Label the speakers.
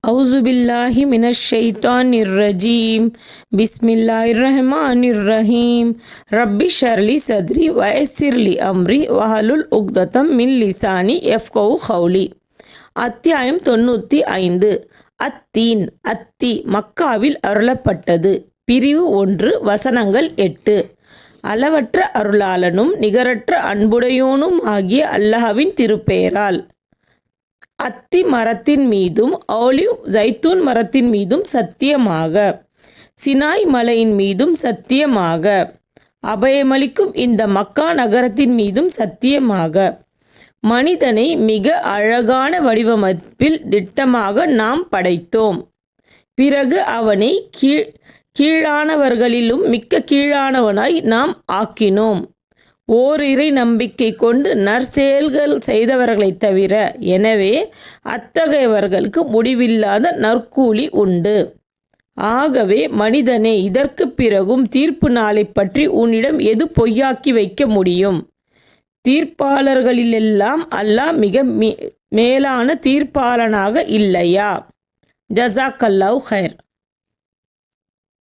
Speaker 1: அவுசுபில்லாஹி மினஷ் ரஜீம். பிஸ்மில்லாஹிர்ரஹ்மானிர்ரஹீம். ரப்பி ஷர்லி சத்ரி வயசிர்லி அம்ரி வஹலுல் உக்தத்தம் மின் லிசானி யஃப்கஹு கௌலி. அத்தியாயம் 95. அத்தீன். அத்தி மக்காவில் அருளப்பட்டது. பிரிவு 1, வசனங்கள் 8. அளவற்ற அருளாளனும் நிகரற்ற அன்புடையோனும் ஆகிய அல்லாஹ்வின் திருப்பெயரால். அத்தி மரத்தின் மீதும் ஆலிவ் ஜைத்தூன் மரத்தின் மீதும் சத்தியமாக, சினாய் மலையின் மீதும் சத்தியமாக, அபயமளிக்கும் இந்த மக்கா நகரத்தின் மீதும் சத்தியமாக, மனிதனை மிக அழகான வடிவமைப்பில் திட்டமாக நாம் படைத்தோம். பிறகு அவனை கீழானவர்களிலும் மிக்க கீழானவனாய் நாம் ஆக்கினோம். ஓரிரை நம்பிக்கை கொண்டு நற்செயல்கள் செய்தவர்களைத் தவிர. எனவே அத்தகையவர்களுக்கு முடிவில்லாத நற்கூலி உண்டு. ஆகவே மனிதனே, இதற்கு பிறகும் தீர்ப்பு நாளை பற்றி உன்னிடம் எது பொய்யாக்கி வைக்க முடியும்? தீர்ப்பாளர்களிலெல்லாம் அல்லாஹ் மிக மேலான தீர்ப்பாளனாக இல்லையா? ஜஸாக்கல்லாஹு ஹைர்.